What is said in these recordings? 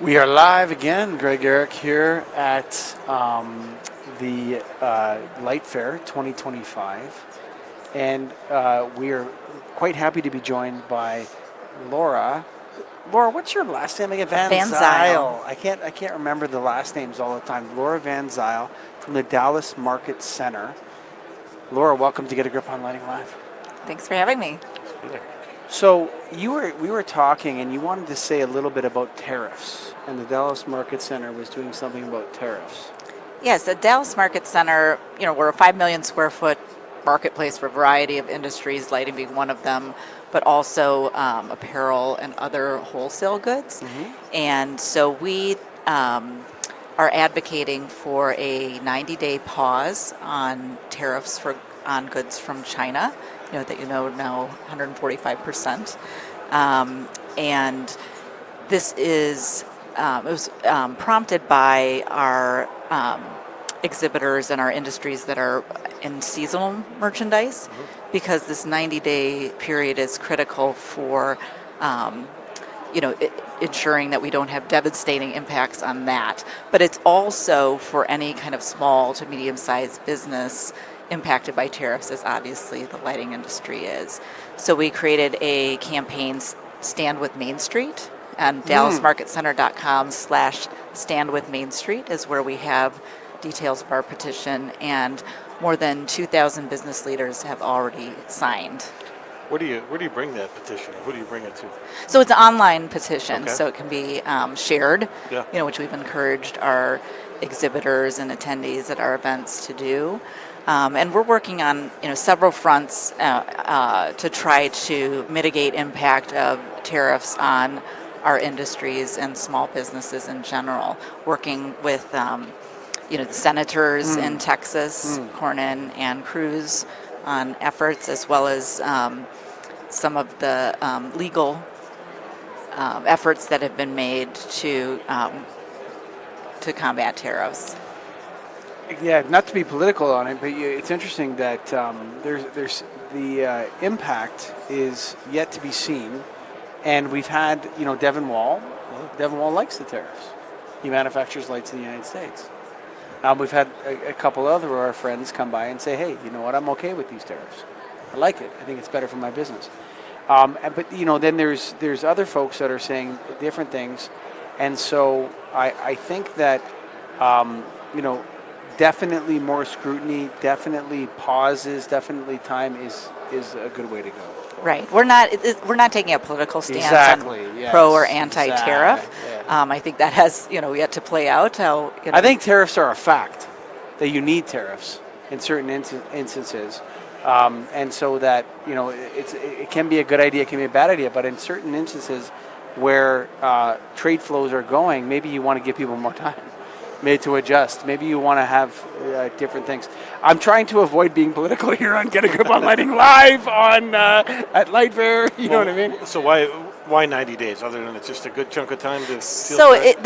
We are live again. Greg Ehrich here at the LightFair 2025. And we are quite happy to be joined by Laura. Laura, what's your last name again? Van Zeyl. I can't remember the last names all the time. Laura Van Zeyl from the Dallas Market Center. Laura, welcome to Get a Grip on Lighting Live. Thanks for having me. So we were talking, and you wanted to say a little bit about tariffs, and the Dallas Market Center was doing something about tariffs. Yes, the Dallas Market Center, we're a 5 million square foot marketplace for a variety of industries, lighting being one of them, but also apparel and other wholesale goods. Mm-hmm. And so we are advocating for a 90-day pause on tariffs on goods from China. Now 145%. And this is, it was prompted by our exhibitors and our industries that are in seasonal merchandise, because this 90-day period is critical for, ensuring that we don't have devastating impacts on that. But it's also for any kind of small to medium-sized business impacted by tariffs, as obviously the lighting industry is. So we created a campaign, Stand with Main Street, and dallasmarketcenter.com/Stand with Main Street is where we have details of our petition, and more than 2,000 business leaders have already signed. Where do you bring that petition? Who do you bring it to? So it's an online petition, Okay. so it can be shared, Yeah. which we've encouraged our exhibitors and attendees at our events to do. And we're working on several fronts to try to mitigate impact of tariffs on our industries and small businesses in general. Working with the senators in Texas, Cornyn and Cruz, on efforts, as well as some of the legal efforts that have been made to combat tariffs. Yeah, not to be political on it, but it's interesting that there's the impact is yet to be seen, and we've had Devin Wall. Devin Wall likes the tariffs. He manufactures lights in the United States. We've had a couple other of our friends come by and say, "Hey, you know what? I'm okay with these tariffs. I like it. I think it's better for my business." But then there's other folks that are saying different things, and so I think that definitely more scrutiny, definitely pauses, definitely time is a good way to go. Right. We're not taking a political stance Exactly, on yes, pro or anti-tariff. exactly, yeah. I think that has yet to play out. How I think tariffs are a fact, that you need tariffs in certain instances, and so that it can be a good idea, it can be a bad idea, but in certain instances where trade flows are going, maybe you want to give people more time. Maybe to adjust. Maybe you want to have different things. I'm trying to avoid being political here on Get a Grip on Lighting Live on at LightFair. You know what I mean? So why 90 days, other than it's just a good chunk of time to feel So fresh?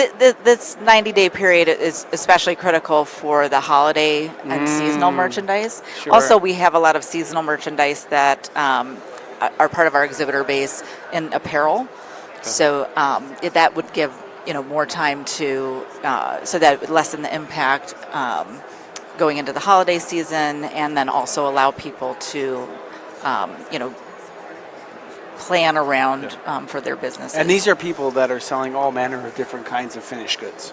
this 90-day period is especially critical for the holiday and seasonal merchandise. Sure. Also, we have a lot of seasonal merchandise that are part of our exhibitor base in apparel. Okay. So that would give more time to, so that it would lessen the impact going into the holiday season, and then also allow people to, plan around for their businesses. And these are people that are selling all manner of different kinds of finished goods.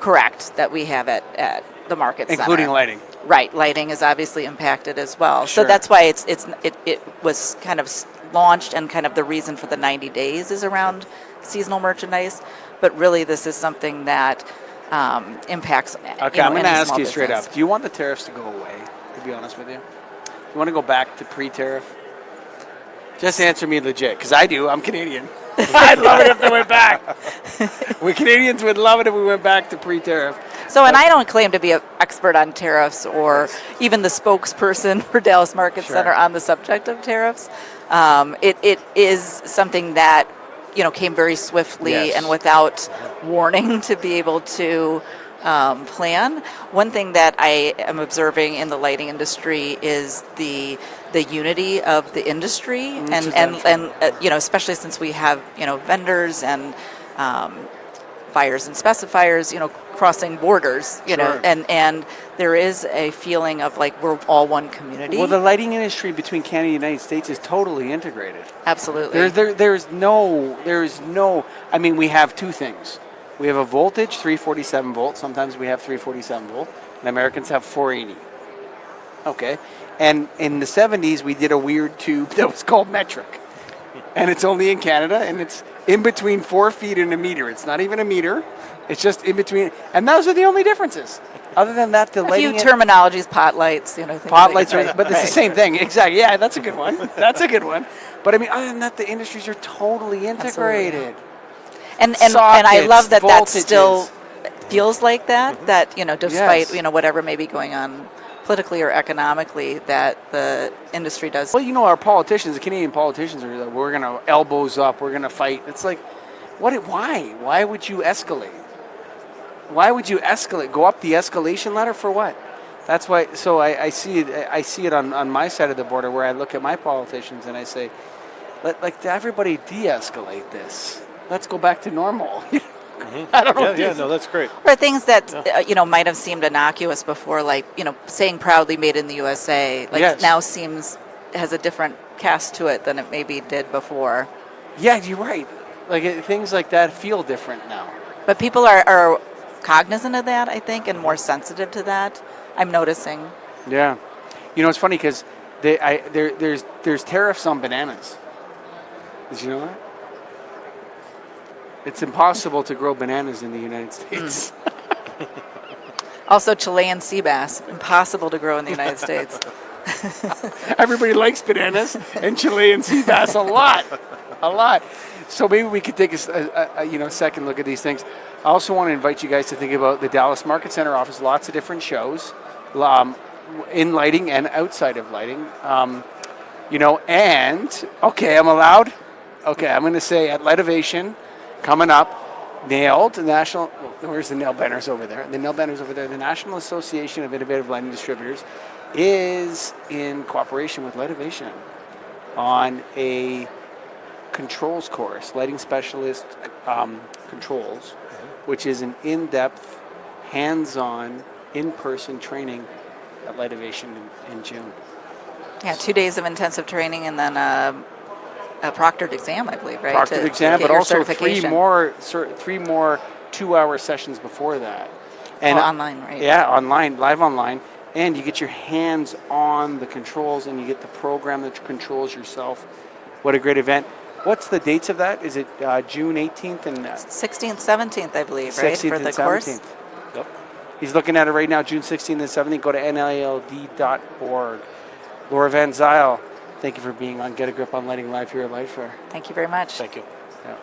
Correct, that we have at the market center. Including lighting. Right, lighting is obviously impacted as well. Sure. So that's why it was kind of launched, and kind of the reason for the 90 days is around seasonal merchandise. But really, this is something that impacts. Okay, I'm going to ask small you straight business. up. Do you want the tariffs to go away? To be honest with you, you want to go back to pre-tariff? Just answer me legit, because I do. I'm Canadian. I'd love it if they went back. We Canadians would love it if we went back to pre-tariff. So, and I don't claim to be an expert on tariffs, or even the spokesperson for Dallas Market Sure. Center on the subject of tariffs. It is something that came very swiftly Yes. and without warning to be able to plan. One thing that I am observing in the lighting industry is the unity of the industry, and especially since we have vendors and specifiers, and specifiers, crossing borders, Sure. and there is a feeling of like we're all one community. Well, the lighting industry between Canada and the United States is totally integrated. Absolutely. There's no. I mean, we have two things. We have a voltage, 347 volt. Sometimes we have 347 volt, and Americans have 480. Okay, and in the 70s we did a weird tube that was called metric, and it's only in Canada, and it's in between 4 feet and a meter. It's not even a meter. It's just in between, and those are the only differences. Other than that, the a lighting. few terminologies, pot lights, things Pot like lights, that. but it's the same thing. Exactly. Yeah, that's a good one. That's a good one. But I mean, other than that, the industries are totally integrated. And I love that that voltages. still feels like that. That despite Yes. whatever may be going on politically or economically, that the industry does. Well, our politicians, the Canadian politicians, are like, we're going to elbows up, we're going to fight. It's like, why? Why would you escalate? Why would you escalate? Go up the escalation ladder for what? That's why. So I see it on my side of the border where I look at my politicians and I say, everybody de-escalate this. Let's go back to normal. I don't know. Yeah, no, that's great. Or things that might have seemed innocuous before, like saying proudly "Made in the USA," Yes. now has a different cast to it than it maybe did before. Yeah, you're right. Things like that feel different now. But people are cognizant of that, I think, and more sensitive to that. I'm noticing. Yeah, it's funny because there's tariffs on bananas. Did you know that? It's impossible to grow bananas in the United States. Also, Chilean sea bass, impossible to grow in the United States. Everybody likes bananas and Chilean sea bass a lot. So maybe we could take a second look at these things. I also want to invite you guys to think about the Dallas Market Center offers lots of different shows in lighting and outside of lighting. And okay, I'm allowed. Okay, I'm going to say at Lightovation coming up, Nailed National. Where's the nail benders over there? The nail benders over there. The National Association of Innovative Lighting Distributors is in cooperation with Lightovation on a controls course, lighting specialist controls, which is an in-depth, hands-on, in-person training at Lightovation in June. Yeah, 2 days of intensive training and then a proctored exam, I believe, right? Proctored exam, get but your also three certification. more 2-hour sessions before that. And online, right? Yeah, live online. And you get your hands on the controls and you get the program that controls yourself. What a great event. What's the dates of that? Is it June 18th and 16th, 17th, I believe, right? 16th For the and course. 17th? Yep. He's looking at it right now, June 16th and 17th. Go to nald.org. Laura Van Zeyl, thank you for being on Get a Grip on Lighting Live here at LightFair. Thank you very much. Thank you. Yeah.